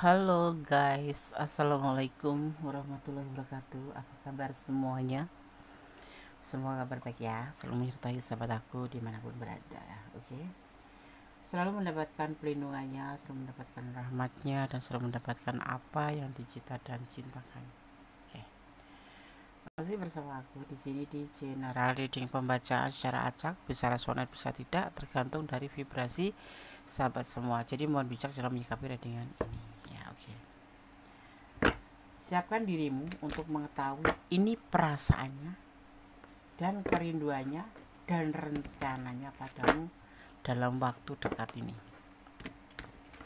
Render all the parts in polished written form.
Halo guys, assalamualaikum warahmatullahi wabarakatuh. Apa kabar semuanya? Semoga kabar baik ya. Selalu menyertai sahabat aku dimanapun berada. Oke. Selalu mendapatkan pelindungannya, selalu mendapatkan rahmatnya, dan selalu mendapatkan apa yang dicita dan cintakan. Oke. Masih bersama aku di sini di General Reading Pembacaan secara acak, bisa resonan bisa tidak, tergantung dari vibrasi sahabat semua. Jadi mohon bijak dalam menyikapi readingan ini. Ya, oke. Siapkan dirimu untuk mengetahui ini perasaannya dan kerinduannya dan rencananya padamu dalam waktu dekat ini.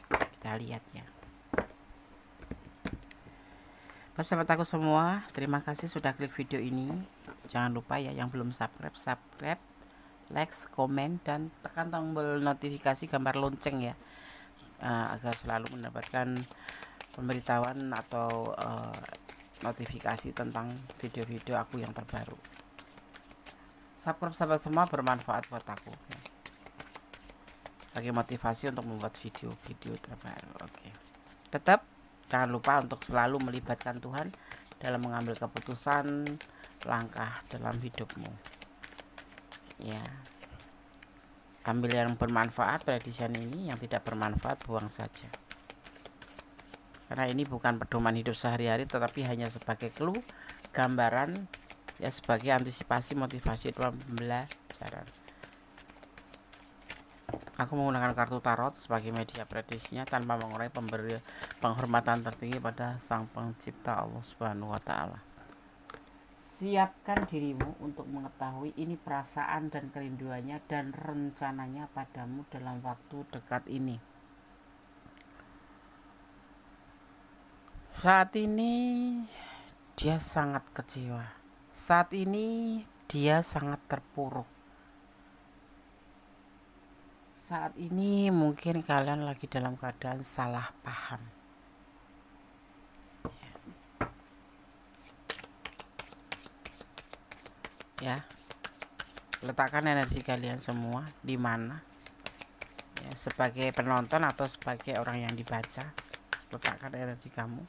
Kita lihat ya. Sahabat aku semua, terima kasih sudah klik video ini. Jangan lupa ya yang belum subscribe, like, komen, dan tekan tombol notifikasi gambar lonceng ya, agar selalu mendapatkan pemberitahuan atau notifikasi tentang video-video aku yang terbaru. Subscribe sahabat semua bermanfaat buat aku ya, sebagai motivasi untuk membuat video-video terbaru. Oke. Tetap jangan lupa untuk selalu melibatkan Tuhan dalam mengambil keputusan langkah dalam hidupmu ya. Ambil yang bermanfaat pada desain ini, yang tidak bermanfaat buang saja, karena ini bukan pedoman hidup sehari-hari, tetapi hanya sebagai clue, gambaran ya, sebagai antisipasi, motivasi dalam pembelajaran. Aku menggunakan kartu tarot sebagai media prediksinya tanpa mengurangi penghormatan tertinggi pada Sang Pencipta Allah Subhanahu wa Ta'ala. Siapkan dirimu untuk mengetahui ini perasaan dan kerinduannya dan rencananya padamu dalam waktu dekat ini. Saat ini dia sangat kecewa. Saat ini dia sangat terpuruk. Saat ini mungkin kalian lagi dalam keadaan salah paham. Ya. Letakkan energi kalian semua di mana? Ya, sebagai penonton atau sebagai orang yang dibaca, letakkan energi kamu.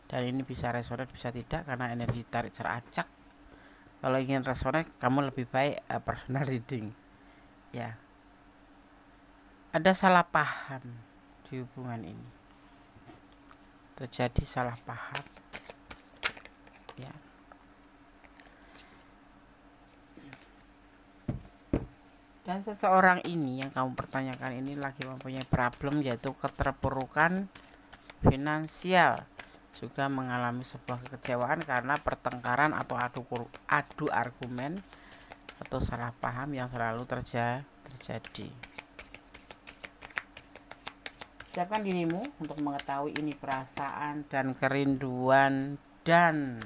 Dan ini bisa resonan bisa tidak, karena energi tarik secara acak. Kalau ingin resonan, kamu lebih baik personal reading ya. Ada salah paham di hubungan ini, terjadi salah paham ya. Dan seseorang ini yang kamu pertanyakan ini lagi mempunyai problem, yaitu keterpurukan finansial, juga mengalami sebuah kekecewaan karena pertengkaran atau adu argumen atau salah paham yang selalu terjadi. Siapkan dirimu untuk mengetahui ini perasaan dan kerinduan dan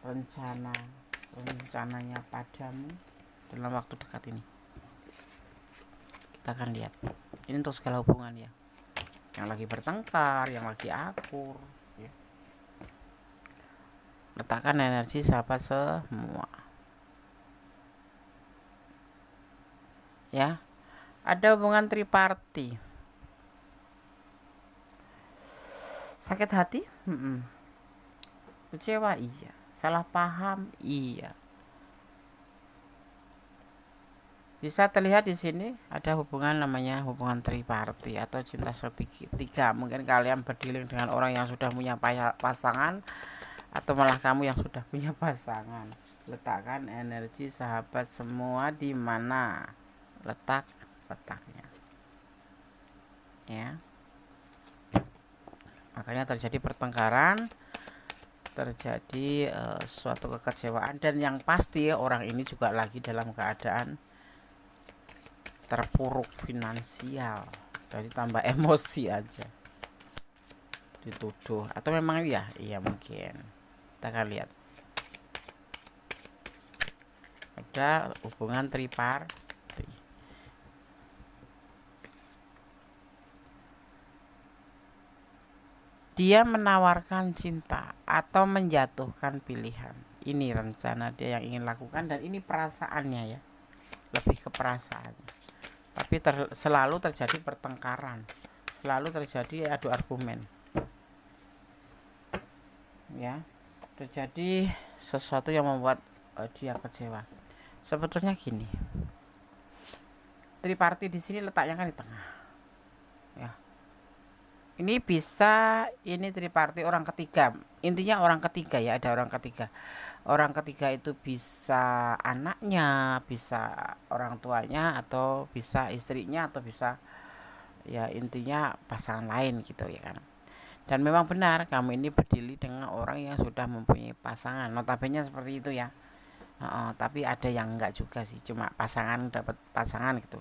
rencananya padamu dalam waktu dekat ini. Kita akan lihat. Ini untuk segala hubungan ya, yang lagi bertengkar, yang lagi akur ya. Letakkan energi sahabat semua ya. Ada hubungan triparti. Sakit hati? Kecewa? Iya. Salah paham? Iya. Bisa terlihat di sini ada hubungan namanya hubungan triparti atau cinta segitiga. Mungkin kalian berdealing dengan orang yang sudah punya pasangan, atau malah kamu yang sudah punya pasangan. Letakkan energi sahabat semua di mana letaknya ya. Makanya terjadi pertengkaran, terjadi suatu kekecewaan, dan yang pasti orang ini juga lagi dalam keadaan terpuruk finansial. Jadi tambah emosi aja, dituduh, atau memang iya mungkin. Kita akan lihat. Ada hubungan triparti. Dia menawarkan cinta atau menjatuhkan pilihan. Ini rencana dia yang ingin lakukan, dan ini perasaannya ya, lebih ke perasaannya. Tapi selalu terjadi pertengkaran, selalu terjadi adu argumen ya, terjadi sesuatu yang membuat dia kecewa. Sebetulnya gini, triparty di sini letaknya kan di tengah ya. Ini bisa, ini triparty orang ketiga, intinya orang ketiga ya, ada orang ketiga. Orang ketiga itu bisa anaknya, bisa orang tuanya, atau bisa istrinya, atau bisa ya intinya pasangan lain gitu ya kan. Dan memang benar kamu ini berdiri dengan orang yang sudah mempunyai pasangan, notabene seperti itu ya. Tapi ada yang enggak juga sih, cuma pasangan dapat pasangan gitu.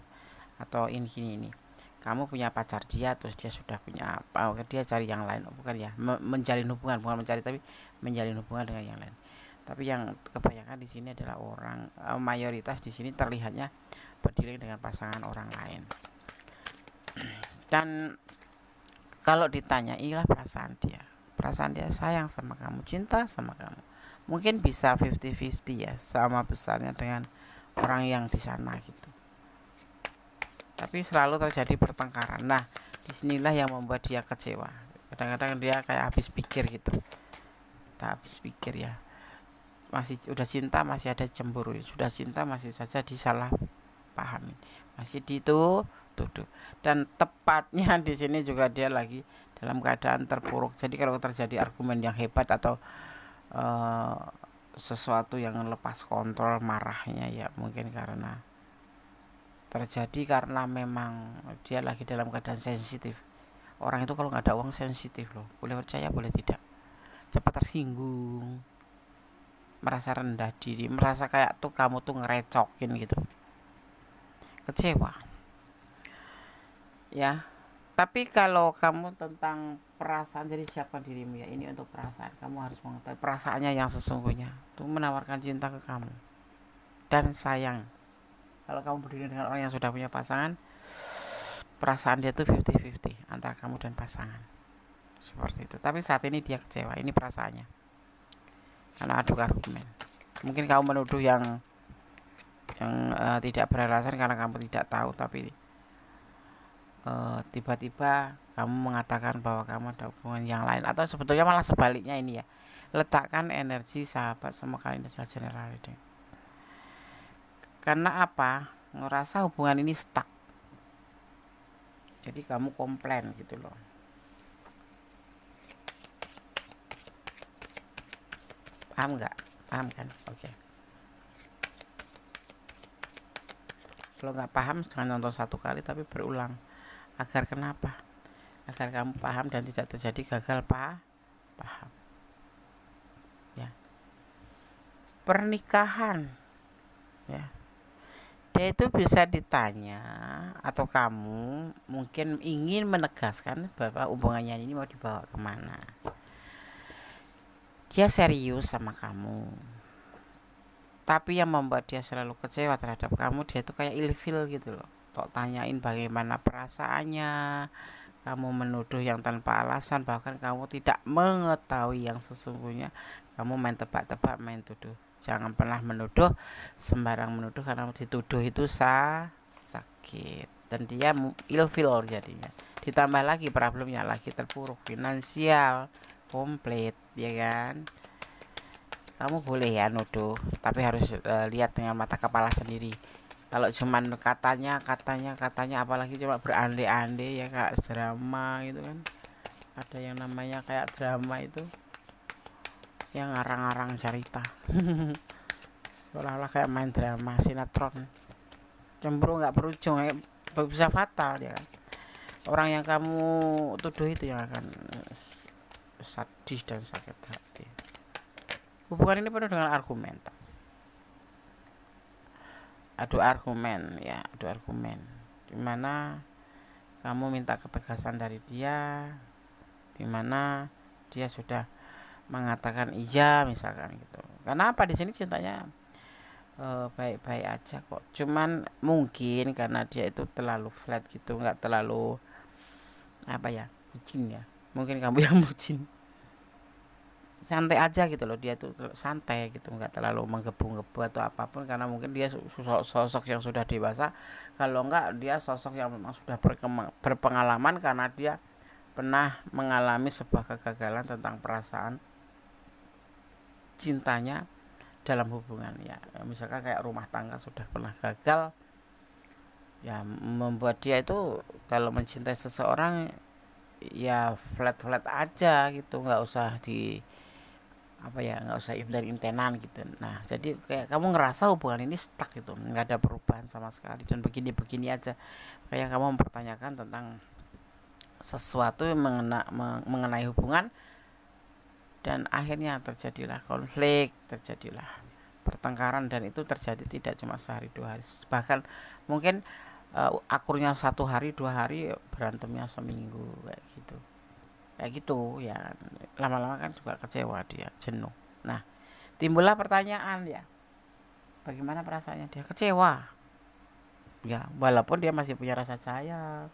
Atau ini kamu punya pacar dia, terus dia sudah punya apa, dia cari yang lain, bukan ya, menjalin hubungan, bukan mencari tapi menjalin hubungan dengan yang lain. Tapi yang kebanyakan di sini adalah orang, mayoritas di sini terlihatnya berdiri dengan pasangan orang lain. Dan kalau ditanya, inilah perasaan dia sayang sama kamu, cinta sama kamu, mungkin bisa 50-50 ya, sama besarnya dengan orang yang di sana gitu. Tapi selalu terjadi pertengkaran. Nah, disinilah yang membuat dia kecewa. Kadang-kadang dia kayak habis pikir gitu. Tak habis pikir ya. Masih udah cinta masih ada cemburu. Sudah cinta masih saja disalah pahami. Masih tuduh. Dan tepatnya di sini juga dia lagi dalam keadaan terpuruk. Jadi kalau terjadi argumen yang hebat atau sesuatu yang lepas kontrol marahnya ya, mungkin karena memang dia lagi dalam keadaan sensitif. Orang itu kalau nggak ada uang sensitif loh, boleh percaya boleh tidak, cepat tersinggung, merasa rendah diri, merasa kayak tuh kamu tuh ngerecokin gitu, kecewa ya. Tapi kalau kamu tentang perasaan, jadi siapkan dirimu ya, ini untuk perasaan. Kamu harus mengetahui perasaannya yang sesungguhnya tuh menawarkan cinta ke kamu dan sayang. Kalau kamu berdiri dengan orang yang sudah punya pasangan, perasaan dia tuh 50-50 antara kamu dan pasangan, seperti itu. Tapi saat ini dia kecewa, ini perasaannya, karena adu argumen. Mungkin kamu menuduh yang tidak beralasan karena kamu tidak tahu, tapi tiba-tiba kamu mengatakan bahwa kamu ada hubungan yang lain, atau sebetulnya malah sebaliknya ini ya. Letakkan energi sahabat sama kalian adalah general reading. Karena apa? Ngerasa hubungan ini stuck. Jadi kamu komplain gitu loh. Paham nggak? Paham kan? Oke. Kalau nggak paham jangan nonton satu kali tapi berulang. Agar kenapa? Agar kamu paham dan tidak terjadi gagal paham. Ya. Pernikahan. Ya. Dia itu bisa ditanya, atau kamu mungkin ingin menegaskan bahwa hubungannya ini mau dibawa kemana. Dia serius sama kamu, tapi yang membuat dia selalu kecewa terhadap kamu, dia itu kayak ilfil gitu loh. Tok tanyain bagaimana perasaannya, kamu menuduh yang tanpa alasan, bahkan kamu tidak mengetahui yang sesungguhnya. Kamu main tebak-tebak, main tuduh. Jangan pernah menuduh, sembarang menuduh, karena dituduh itu sakit. Dan dia ilfil jadinya. Ditambah lagi problemnya lagi terpuruk, finansial komplit ya kan. Kamu boleh ya nuduh, tapi harus lihat dengan mata kepala sendiri. Kalau cuman katanya, apalagi cuma berandai-andai ya, kayak drama gitu kan. Ada yang namanya kayak drama itu, yang ngarang-ngarang cerita seolah-olah kayak main drama sinetron. Cemburu nggak berujung, bisa fatal ya kan. Orang yang kamu tuduh itu yang akan sadis dan sakit hati. Hubungan ini penuh dengan argumentasi, adu argumen, dimana kamu minta ketegasan dari dia, dimana dia sudah mengatakan iya misalkan gitu. Kenapa di sini cintanya baik-baik aja kok, cuman mungkin karena dia itu terlalu flat gitu, nggak terlalu bucin ya, mungkin kamu yang bucin. santai aja gitu loh, dia tuh santai gitu, nggak terlalu menggebu-gebu atau apapun, karena mungkin dia sosok yang sudah dewasa. Kalau enggak, dia sosok yang memang sudah berpengalaman karena dia pernah mengalami sebuah kegagalan tentang perasaan cintanya dalam hubungan ya. Misalkan kayak rumah tangga sudah pernah gagal, ya membuat dia itu kalau mencintai seseorang ya flat aja gitu, nggak usah di apa ya, nggak usah intentan gitu. Nah jadi kayak kamu ngerasa hubungan ini stuck gitu, nggak ada perubahan sama sekali dan begini aja, kayak kamu mempertanyakan tentang sesuatu yang mengenai hubungan, dan akhirnya terjadilah konflik, terjadilah pertengkaran, dan itu terjadi tidak cuma sehari dua hari, bahkan mungkin akurnya 1 hari 2 hari, berantemnya seminggu kayak gitu ya. Lama-lama kan juga kecewa, dia jenuh. Nah timbullah pertanyaan ya, bagaimana perasaannya dia? Kecewa ya, walaupun dia masih punya rasa sayang,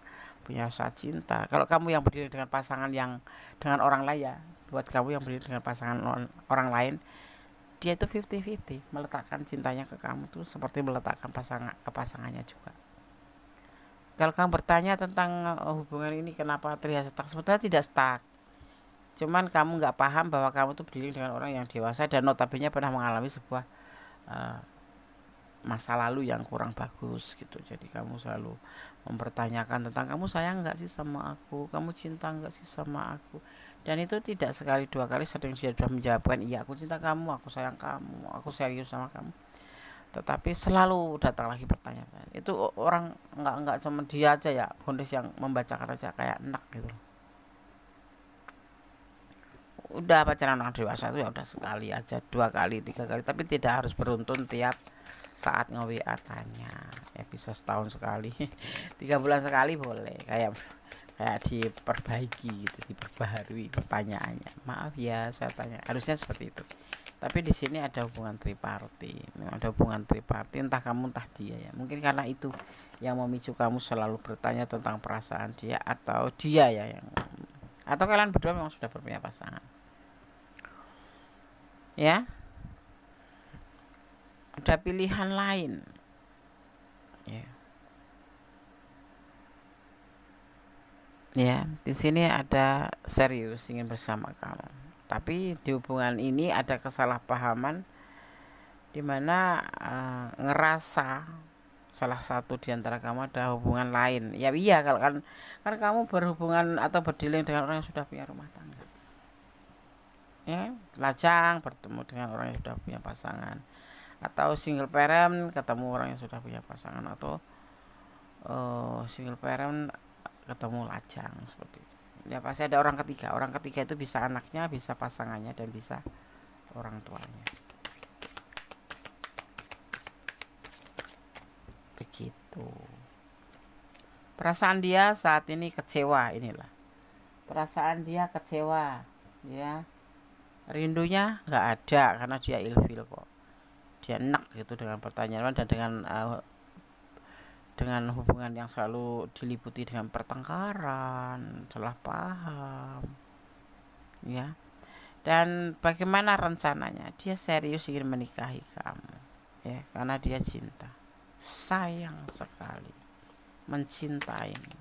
punya rasa cinta. Kalau kamu yang berdiri dengan pasangan yang dengan orang lain ya, buat kamu yang berdiri dengan pasangan orang lain, dia itu 50-50, meletakkan cintanya ke kamu tuh seperti meletakkan pasangannya juga. Kalau kamu bertanya tentang hubungan ini kenapa terlihat stuck, sebetulnya tidak stuck, cuman kamu nggak paham bahwa kamu tuh berdiri dengan orang yang dewasa dan notabene pernah mengalami sebuah masa lalu yang kurang bagus gitu. Jadi kamu selalu mempertanyakan tentang, kamu sayang nggak sih sama aku, kamu cinta nggak sih sama aku, dan itu tidak sekali dua kali, sering dia sudah menjawabkan iya aku cinta kamu, aku sayang kamu, aku serius sama kamu, tetapi selalu datang lagi pertanyaan itu. Orang nggak cuma dia aja ya, kondis yang membacakan aja kayak enak gitu. Udah pacaran orang dewasa itu ya udah sekali aja, 2 kali 3 kali, tapi tidak harus beruntun tiap saat nge-WA tanya ya, bisa setahun sekali 3 bulan sekali boleh, kayak diperbaiki gitu, diperbaharui pertanyaannya. Maaf ya saya tanya, harusnya seperti itu. Tapi di sini ada hubungan triparti, ada hubungan triparti, entah kamu entah dia ya. Mungkin karena itu yang memicu kamu selalu bertanya tentang perasaan dia, atau dia ya yang, atau kalian berdua memang sudah punya pasangan ya. Ada pilihan lain ya. Ya, di sini ada serius ingin bersama kamu, tapi di hubungan ini ada kesalahpahaman, dimana ngerasa salah satu di antara kamu ada hubungan lain. Ya iya, kalau kan kamu berhubungan atau berdealing dengan orang yang sudah punya rumah tangga ya, lajang bertemu dengan orang yang sudah punya pasangan, atau single parent ketemu orang yang sudah punya pasangan, atau single parent ketemu lajang, seperti itu ya. Pasti ada orang ketiga. Orang ketiga itu bisa anaknya, bisa pasangannya, dan bisa orang tuanya, begitu. Perasaan dia saat ini kecewa, inilah perasaan dia kecewa ya. Rindunya nggak ada karena dia ilfil kok, dia enak gitu dengan pertanyaan dan dengan hubungan yang selalu diliputi dengan pertengkaran, salah paham ya. Dan bagaimana rencananya? Dia serius ingin menikahi kamu ya, karena dia cinta, sayang sekali, mencintai.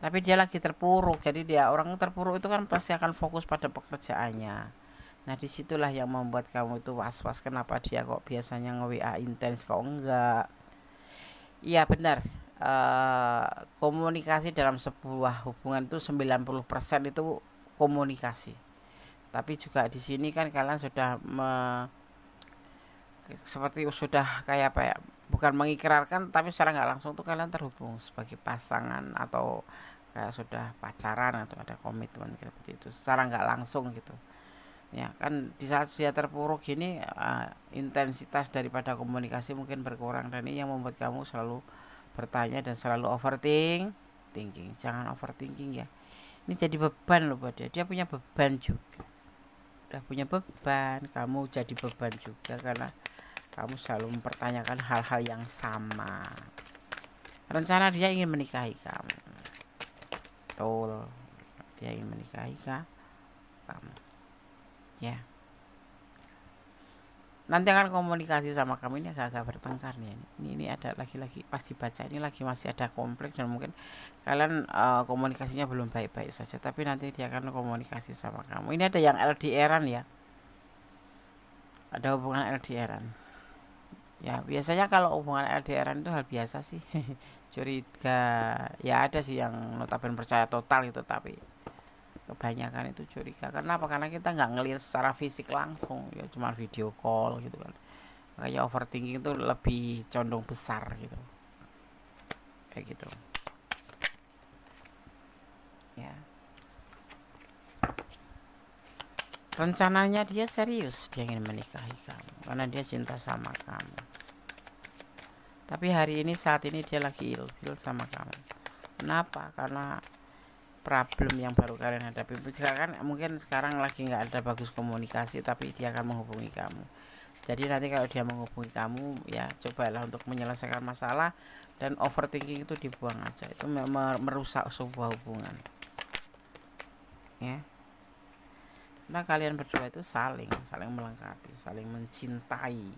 Tapi dia lagi terpuruk, jadi dia orang terpuruk itu kan pasti akan fokus pada pekerjaannya. Nah disitulah yang membuat kamu itu was-was, kenapa dia kok biasanya nge-WA intens kok enggak. Iya benar, komunikasi dalam sebuah hubungan itu 90% itu komunikasi. Tapi juga di sini kan kalian sudah seperti sudah kayak apa ya, bukan mengikrarkan, tapi secara nggak langsung tuh kalian terhubung sebagai pasangan, atau kayak sudah pacaran, atau ada komitmen seperti itu secara nggak langsung gitu ya. Kan di saat dia terpuruk gini, intensitas daripada komunikasi mungkin berkurang, dan ini yang membuat kamu selalu bertanya dan selalu overthinking. Jangan overthinking ya, ini jadi beban loh buat dia. Dia punya beban juga, udah punya beban, kamu jadi beban juga karena kamu selalu mempertanyakan hal-hal yang sama. Rencana dia ingin menikahi kamu, betul, dia ingin menikahi kamu. kamu ya. Nanti akan komunikasi sama kamu. Ini agak-agak bertengkar nih. Ini ada lagi-lagi pas dibaca ini lagi masih ada konflik, dan mungkin kalian komunikasinya belum baik-baik saja, tapi nanti dia akan komunikasi sama kamu. Ini ada yang LDRan ya, ada hubungan LDRan ya. Biasanya kalau hubungan LDRan itu hal biasa sih. Curiga ya, ada sih yang notabene percaya total gitu, tapi kebanyakan itu curiga. Kenapa? Karena kita nggak ngelihat secara fisik langsung ya, cuma video call gitu kan. Makanya overthinking itu lebih condong besar gitu, kayak gitu ya. Rencananya dia serius, dia ingin menikahi kamu karena dia cinta sama kamu. Tapi hari ini, saat ini dia lagi ilfil sama kamu. Kenapa? Karena problem yang baru kalian hadapi. Misalkan mungkin sekarang lagi nggak ada bagus komunikasi, tapi dia akan menghubungi kamu. Jadi nanti kalau dia menghubungi kamu ya, cobalah untuk menyelesaikan masalah, dan overthinking itu dibuang aja. Itu merusak sebuah hubungan ya. Nah, kalian berdua itu saling melengkapi, saling mencintai,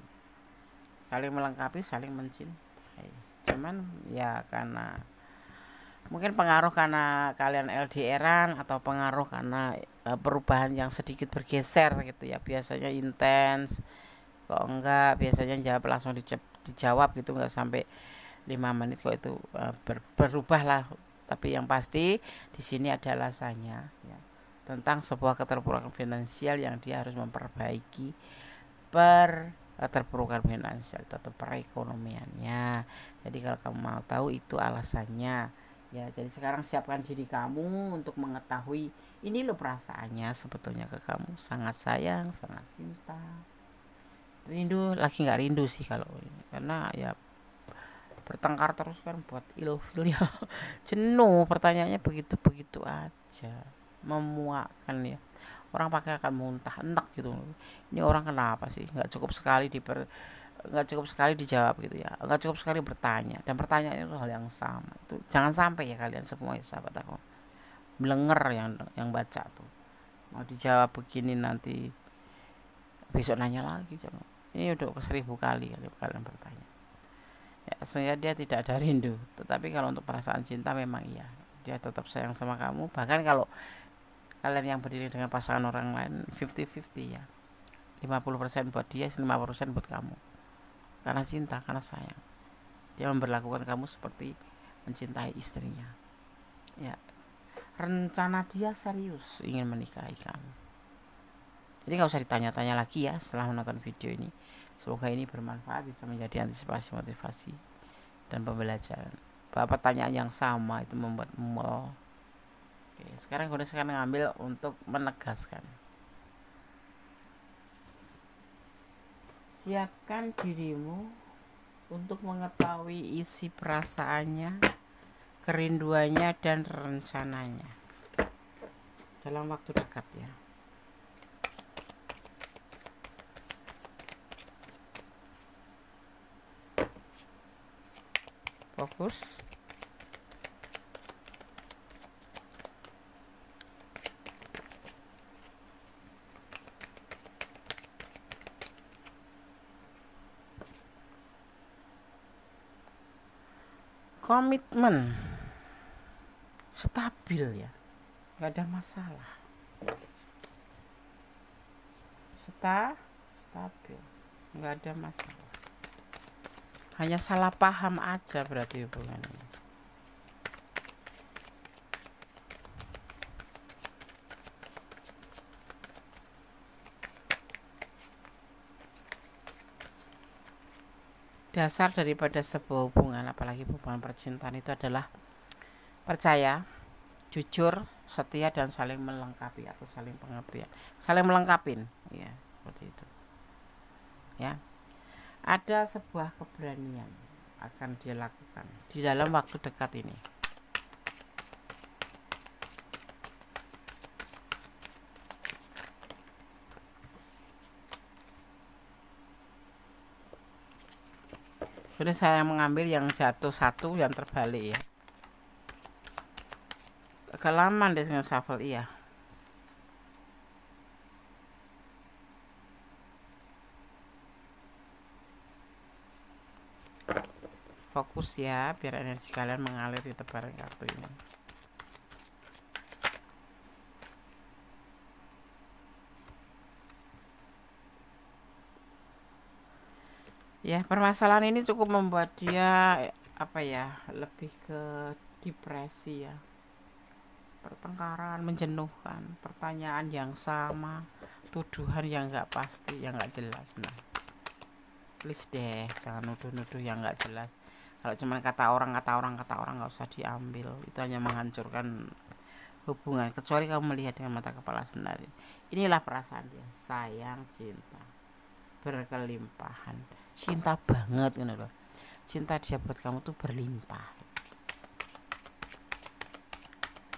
saling melengkapi, saling mencintai. Cuman ya karena mungkin pengaruh karena kalian LDRan, atau pengaruh karena perubahan yang sedikit bergeser gitu ya. Biasanya intens, kok enggak, biasanya jawab langsung dijawab gitu, enggak sampai 5 menit kok itu berubah lah. Tapi yang pasti di sini ada alasannya ya, tentang sebuah keterpurukan finansial yang dia harus memperbaiki keterpurukan finansial atau perekonomiannya. Jadi kalau kamu mau tahu itu alasannya ya, jadi sekarang siapkan diri kamu untuk mengetahui ini loh perasaannya sebetulnya ke kamu, sangat sayang, sangat cinta, rindu, lagi nggak rindu sih kalau ini, karena ya bertengkar terus kan buat ilfil ya. Jenuh, pertanyaannya begitu aja, memuakkan ya. Orang pakai akan muntah, enak gitu. Ini orang kenapa sih nggak cukup sekali dijawab gitu ya, nggak cukup sekali bertanya, dan pertanyaannya itu hal yang sama. Itu jangan sampai ya kalian semua ya, sahabat aku, melenger yang baca tuh, mau dijawab begini nanti besok nanya lagi. Jangan. Ini udah ke 1000 kali kalian bertanya ya, sehingga dia tidak ada rindu. Tetapi kalau untuk perasaan cinta memang iya, dia tetap sayang sama kamu. Bahkan kalau kalian yang berdiri dengan pasangan orang lain 50-50 ya, 50% buat dia, 50% buat kamu, karena cinta, karena sayang. Dia memperlakukan kamu seperti mencintai istrinya ya. Rencana dia serius ingin menikahi kamu. Jadi nggak usah ditanya-tanya lagi ya setelah menonton video ini. Semoga ini bermanfaat, bisa menjadi antisipasi, motivasi, dan pembelajaran. Bahwa pertanyaan yang sama itu membuat mual. Oke, sekarang ngambil untuk menegaskan. Siapkan dirimu untuk mengetahui isi perasaannya, kerinduannya, dan rencananya dalam waktu dekat ya. Fokus. Komitmen stabil ya, nggak ada masalah. Stabil, nggak ada masalah. Hanya salah paham aja berarti hubungan ini. Dasar daripada sebuah hubungan, apalagi hubungan percintaan, itu adalah percaya, jujur, setia, dan saling melengkapi atau saling pengertian, saling melengkapin ya, seperti itu ya. Ada sebuah keberanian akan dia lakukan di dalam waktu dekat ini. Jadi saya mengambil yang jatuh satu, yang terbalik ya. Agak lama deh shuffle iya. fokus ya, biar energi kalian mengalir di tebaran kartu ini. Ya, permasalahan ini cukup membuat dia apa ya, lebih ke depresi ya, pertengkaran menjenuhkan, pertanyaan yang sama, tuduhan yang nggak pasti, yang nggak jelas. Nah, please deh, jangan nuduh-nuduh yang nggak jelas. Kalau cuma kata orang nggak usah diambil, itu hanya menghancurkan hubungan. Kecuali kamu melihat dengan mata kepala sendiri. Inilah perasaan dia, sayang, cinta berkelimpahan, cinta banget gitu loh. Cinta dia buat kamu tuh berlimpah,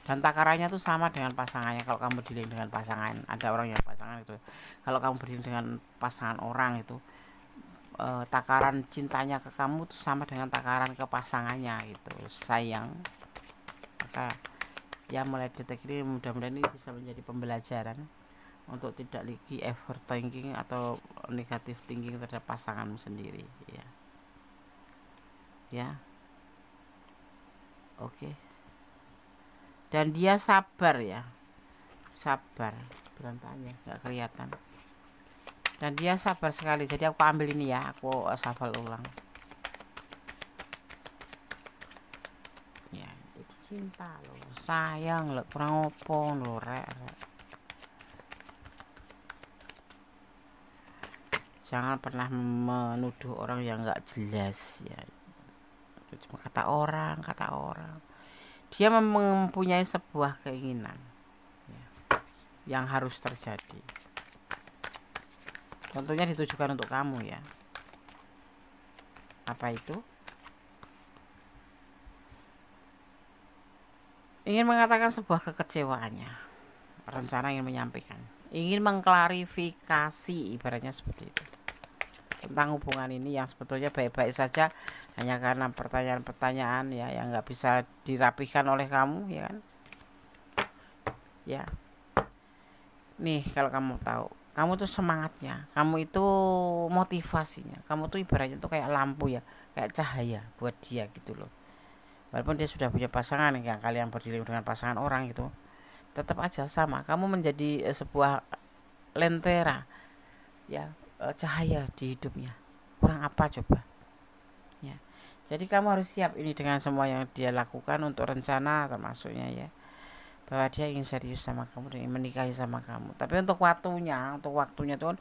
dan takarannya tuh sama dengan pasangannya. Kalau kamu dealing dengan pasangan, ada orang yang pasangan itu, kalau kamu dealing dengan pasangan orang itu, takaran cintanya ke kamu tuh sama dengan takaran ke pasangannya gitu, sayang. Maka ya mulai detik ini mudah-mudahan ini bisa menjadi pembelajaran untuk tidak lagi overthinking atau negative thinking terhadap pasanganmu sendiri ya. Ya. Oke. Dan dia sabar ya. Sabar. Berantaknya enggak kelihatan. Dan dia sabar sekali. Jadi aku ambil ini ya, aku shuffle ulang. Ya, itu cinta loh, sayang loh, kurang opo loh, rek. Jangan pernah menuduh orang yang nggak jelas ya. Itu cuma kata orang. Dia mempunyai sebuah keinginan ya, yang harus terjadi. Tentunya ditujukan untuk kamu ya. Apa itu? Ingin mengatakan sebuah kekecewaannya. Rencana ingin menyampaikan. Ingin mengklarifikasi, ibaratnya seperti itu. Tentang hubungan ini yang sebetulnya baik-baik saja, hanya karena pertanyaan-pertanyaan ya yang nggak bisa dirapihkan oleh kamu ya kan. Ya, nih kalau kamu tahu, kamu tuh semangatnya, kamu itu motivasinya, kamu tuh ibaratnya tuh kayak lampu ya, kayak cahaya buat dia gitu loh. Walaupun dia sudah punya pasangan, yang kalian berdiri dengan pasangan orang gitu, tetap aja sama, kamu menjadi sebuah lentera ya, cahaya di hidupnya. Kurang apa coba ya. Jadi kamu harus siap ini dengan semua yang dia lakukan untuk rencana termasuknya ya, bahwa dia ingin serius sama kamu, ingin menikahi sama kamu. Tapi untuk waktunya tuh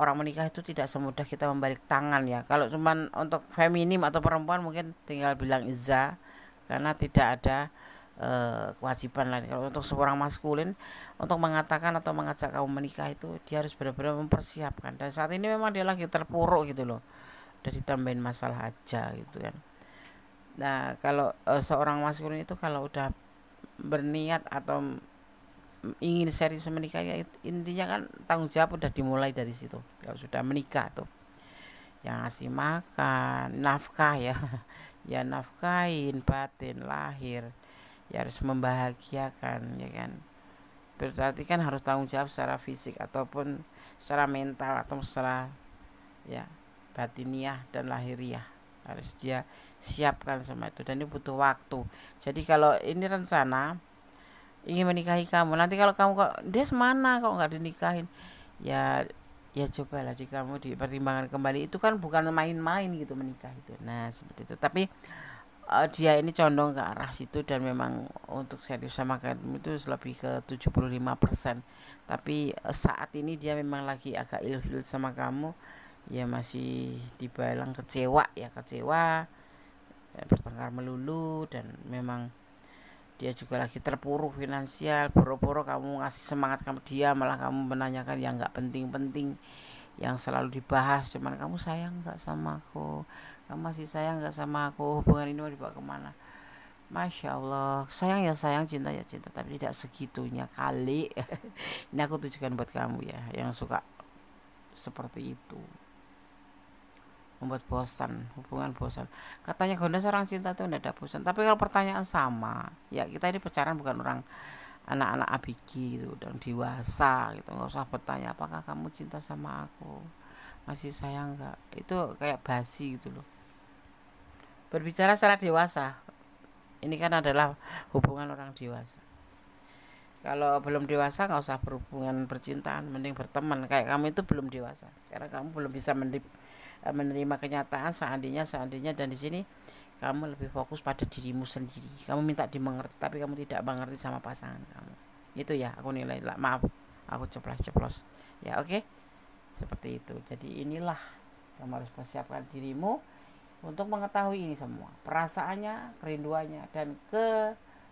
orang menikah itu tidak semudah kita membalik tangan ya. Kalau cuman untuk feminim atau perempuan mungkin tinggal bilang iza, karena tidak ada kewajiban lain. Kalau untuk seorang maskulin, untuk mengatakan atau mengajak kamu menikah itu dia harus benar-benar mempersiapkan. Dan saat ini memang dia lagi terpuruk gitu loh, udah ditambahin masalah aja gitu kan. Nah kalau seorang maskulin itu kalau udah berniat atau ingin serius menikah ya, intinya kan tanggung jawab udah dimulai dari situ. Kalau sudah menikah tuh yang ngasih makan, nafkah ya ya nafkahin batin lahir ya, harus membahagiakan ya kan. Berarti kan harus tanggung jawab secara fisik ataupun secara mental atau secara ya batiniah dan lahiriah, harus dia siapkan semua itu, dan ini butuh waktu. Jadi kalau ini rencana ingin menikahi kamu, nanti kalau kamu kok dia semana kok nggak dinikahin ya, ya cobalah di kamu dipertimbangkan kembali. Itu kan bukan main-main gitu menikah itu. Nah seperti itu. Tapi dia ini condong ke arah situ, dan memang untuk serius sama kamu itu lebih ke 75%. Tapi saat ini dia memang lagi agak ilfil sama kamu ya, masih dibilang kecewa ya, bertengkar melulu, dan memang dia juga lagi terpuruk finansial. Boro-boro kamu ngasih semangat kamu, dia malah kamu menanyakan yang nggak penting-penting, yang selalu dibahas cuman kamu sayang nggak sama aku, kamu masih sayang nggak sama aku, hubungan ini mau dibawa kemana. Masya Allah, sayang ya sayang, cinta ya cinta, tapi tidak segitunya kali. Ini aku tujukan buat kamu ya, yang suka seperti itu, membuat bosan, hubungan bosan. Katanya Gonda seorang cinta tuh tidak ada bosan. Tapi kalau pertanyaan sama ya, kita ini pacaran bukan orang anak-anak abigi gitu, udah dewasa gitu, nggak usah bertanya apakah kamu cinta sama aku, masih sayang nggak. Itu kayak basi gitu loh. berbicara secara dewasa. Ini kan adalah hubungan orang dewasa. Kalau belum dewasa nggak usah berhubungan percintaan, mending berteman. Kayak kamu itu belum dewasa, karena kamu belum bisa menerima kenyataan seandainya dan di sini kamu lebih fokus pada dirimu sendiri. Kamu minta dimengerti, tapi kamu tidak mengerti sama pasangan kamu. Itu ya aku nilai. Maaf, aku ceplos ya. Oke, seperti itu. Jadi inilah kamu harus persiapkan dirimu untuk mengetahui ini semua, perasaannya, kerinduannya, dan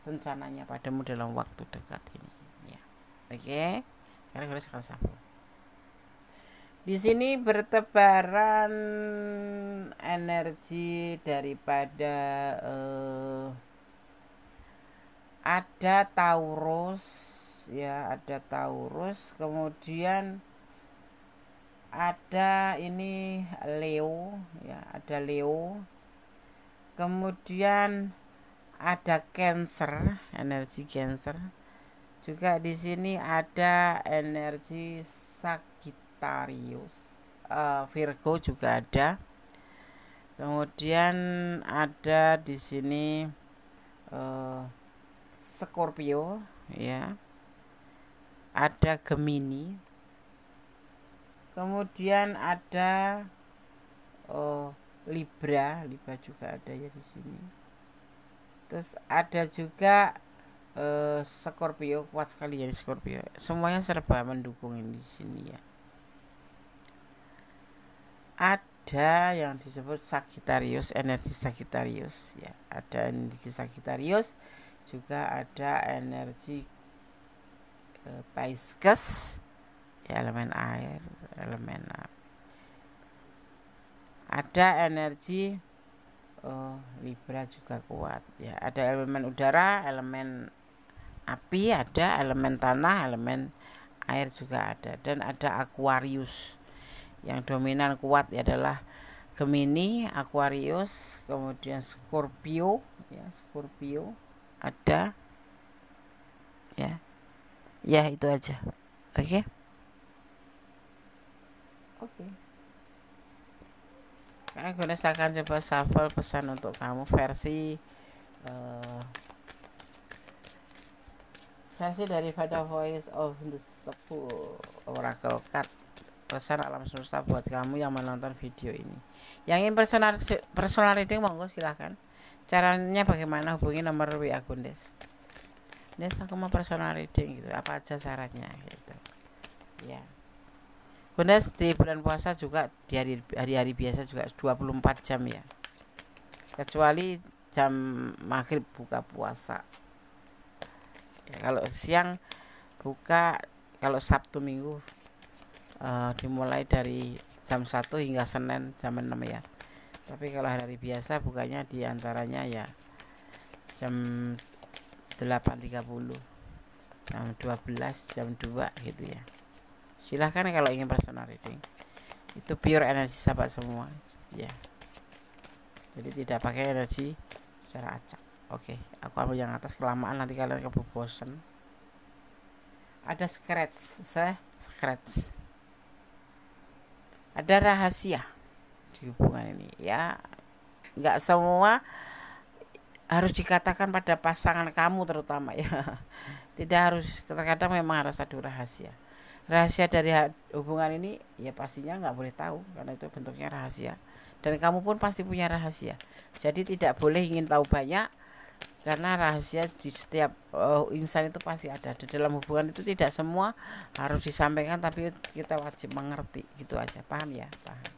rencananya padamu dalam waktu dekat ini. Ya, oke. Sekarang kita akan sapu. Di sini bertebaran energi daripada ada Taurus, ya, ada Taurus, kemudian ada ini Leo, ya, ada Leo, kemudian ada Cancer, energi Cancer, juga di sini ada energi Sagittarius, Virgo juga ada, kemudian ada di sini Scorpio, ya, ada Gemini. Kemudian ada Libra juga ada ya di sini. Terus ada juga Scorpio, kuat sekali ya di Scorpio. Semuanya serba mendukung ini di sini ya. Ada yang disebut Sagittarius, energi Sagittarius ya. Ada energi Sagittarius, juga ada energi Pisces, ya, elemen air, elemen api. Ada energi Libra juga kuat ya. Ada elemen udara, elemen api, ada elemen tanah, elemen air juga ada, dan ada Aquarius. Yang dominan kuat ya adalah Gemini, Aquarius, kemudian Scorpio, ya, Scorpio ada, ya. Ya, itu aja. Oke. Oke. Karena gue akan coba shuffle pesan untuk kamu versi daripada Voice of the Soul Oracle Card, pesan alam semesta buat kamu yang menonton video ini. Yang ingin personal reading monggo silahkan. Caranya bagaimana? Hubungi nomor WA Gundes. Nes, aku mau personal reading gitu. Apa aja syaratnya gitu. Ya. Gundes di bulan puasa juga di hari-hari biasa juga 24 jam ya. Kecuali jam maghrib buka puasa. Ya, kalau siang buka, kalau Sabtu Minggu dimulai dari jam 1 hingga Senin jam 6 ya. Tapi kalau hari biasa bukanya diantaranya ya jam 8.30, jam 12, jam 2 gitu ya. Silahkan kalau ingin personal reading. Itu pure energi sahabat semua ya. Jadi tidak pakai energi secara acak. Oke, aku ambil yang atas, kelamaan nanti kalian kebobosan. Ada scratch. Ada rahasia di hubungan ini ya. Nggak semua harus dikatakan pada pasangan kamu terutama ya. Tidak harus, terkadang memang harus ada rahasia. Rahasia dari hubungan ini ya pastinya nggak boleh tahu, karena itu bentuknya rahasia, dan kamu pun pasti punya rahasia. Jadi tidak boleh ingin tahu banyak, karena rahasia di setiap insan itu pasti ada. Di dalam hubungan itu tidak semua harus disampaikan, tapi kita wajib mengerti, gitu aja. Paham ya? Paham.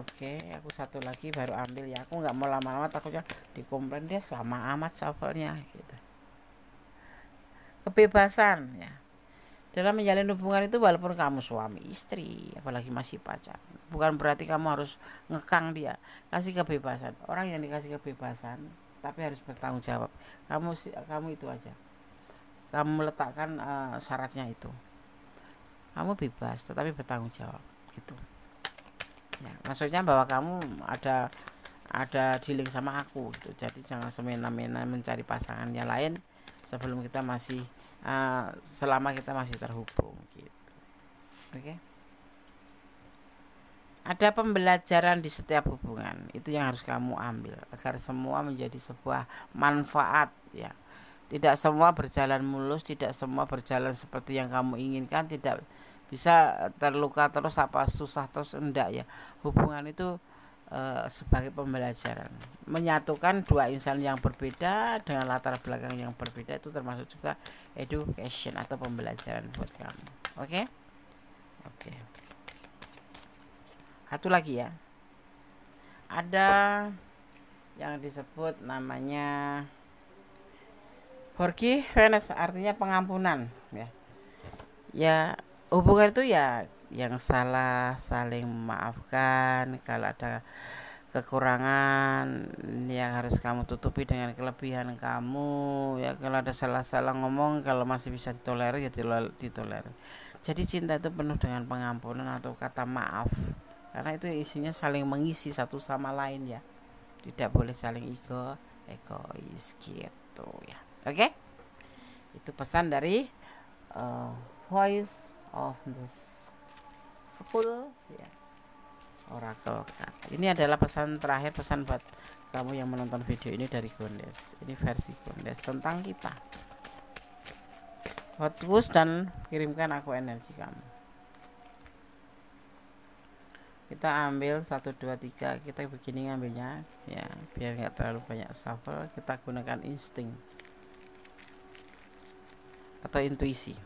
Oke, aku satu lagi baru ambil ya. Aku nggak mau lama-lama, takutnya dikomplain dia lama amat shuffle-nya gitu. Kebebasan ya. Dalam menjalin hubungan itu, walaupun kamu suami istri, apalagi masih pacar, bukan berarti kamu harus ngekang dia. Kasih kebebasan. Orang yang dikasih kebebasan tapi harus bertanggung jawab. Kamu itu aja. Kamu letakkan syaratnya itu. Kamu bebas tetapi bertanggung jawab gitu. Ya, maksudnya bahwa kamu ada dealing sama aku gitu. Jadi jangan semena-mena mencari pasangan yang lain sebelum kita masih selama kita masih terhubung gitu. Oke. Ada pembelajaran di setiap hubungan, itu yang harus kamu ambil agar semua menjadi sebuah manfaat ya. Tidak semua berjalan mulus, tidak semua berjalan seperti yang kamu inginkan, tidak bisa terluka terus apa susah terus, enggak ya. Hubungan itu sebagai pembelajaran, menyatukan dua insan yang berbeda dengan latar belakang yang berbeda, itu termasuk juga education atau pembelajaran buat kamu. Oke. Satu lagi ya, ada yang disebut namanya forgiveness, artinya pengampunan ya. Ya, hubungan itu ya yang salah saling memaafkan, kalau ada kekurangan yang harus kamu tutupi dengan kelebihan kamu ya. Kalau ada salah-salah ngomong, kalau masih bisa ditolerir ya ditolerir. Jadi cinta itu penuh dengan pengampunan atau kata maaf, karena itu isinya saling mengisi satu sama lain ya. Tidak boleh saling egois gitu ya. Oke? Itu pesan dari Voice of the School ya, Oracle kata. Ini adalah pesan terakhir, pesan buat kamu yang menonton video ini dari Gondes. Ini versi Gondes tentang kita. Hot push dan kirimkan aku energi kamu. Kita ambil 1 2 3, kita begini ngambilnya ya, biar nggak terlalu banyak shuffle. Kita gunakan insting atau intuisi.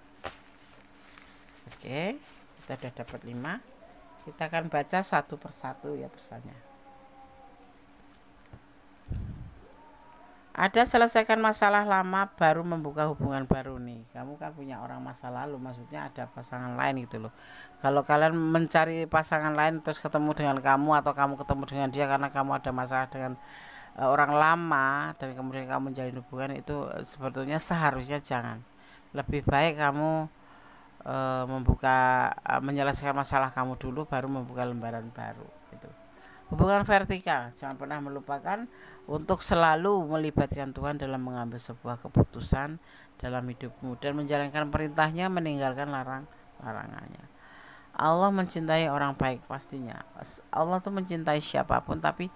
Oke, kita sudah dapat 5. Kita akan baca satu persatu ya pesannya. Ada selesaikan masalah lama baru membuka hubungan baru nih. Kamu kan punya orang masa lalu, maksudnya ada pasangan lain gitu loh. Kalau kalian mencari pasangan lain terus ketemu dengan kamu, atau kamu ketemu dengan dia karena kamu ada masalah dengan orang lama dan kemudian kamu menjalin hubungan, itu sebetulnya seharusnya jangan. Lebih baik kamu menyelesaikan masalah kamu dulu baru membuka lembaran baru gitu. Hubungan vertikal, jangan pernah melupakan untuk selalu melibatkan Tuhan dalam mengambil sebuah keputusan dalam hidupmu dan menjalankan perintahnya, meninggalkan larangannya. Allah mencintai orang baik pastinya. Allah tuh mencintai siapapun, tapi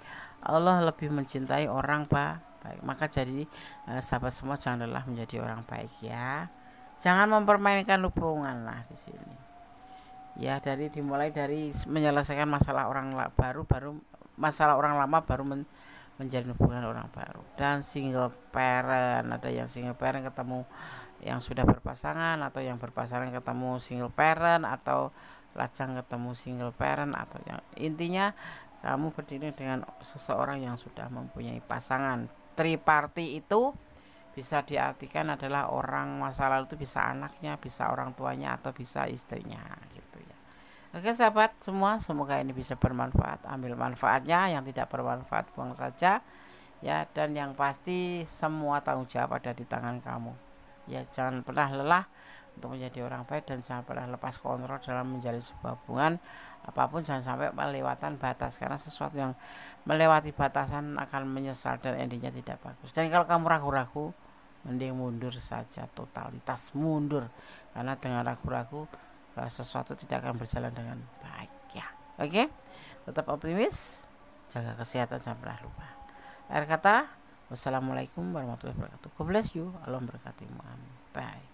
Allah lebih mencintai orang baik. Maka jadi sahabat semua, janganlah menjadi orang baik ya. Jangan mempermainkan hubungan lah di sini. Ya, dimulai dari menyelesaikan masalah orang masalah orang lama baru menjalin hubungan orang baru. Dan single parent, ada yang single parent ketemu yang sudah berpasangan, atau yang berpasangan ketemu single parent, atau lajang ketemu single parent, atau yang intinya kamu berdiri dengan seseorang yang sudah mempunyai pasangan. Triparty itu bisa diartikan adalah orang masa lalu itu bisa anaknya, bisa orang tuanya, atau bisa istrinya gitu ya. Oke sahabat semua, semoga ini bisa bermanfaat. Ambil manfaatnya, yang tidak bermanfaat buang saja ya. Dan yang pasti semua tanggung jawab ada di tangan kamu ya. Jangan pernah lelah untuk menjadi orang baik, dan jangan pernah lepas kontrol dalam menjalin sebuah hubungan apapun. Jangan sampai melewatkan batas, karena sesuatu yang melewati batasan akan menyesal dan endingnya tidak bagus. Dan kalau kamu ragu-ragu, mending mundur saja, totalitas mundur, karena dengan ragu-ragu sesuatu tidak akan berjalan dengan baik ya. Oke, tetap optimis, jaga kesehatan, jangan pernah lupa. Akhir kata, wassalamualaikum warahmatullahi wabarakatuh. God bless you, Allah memberkatimu, amin. Bye.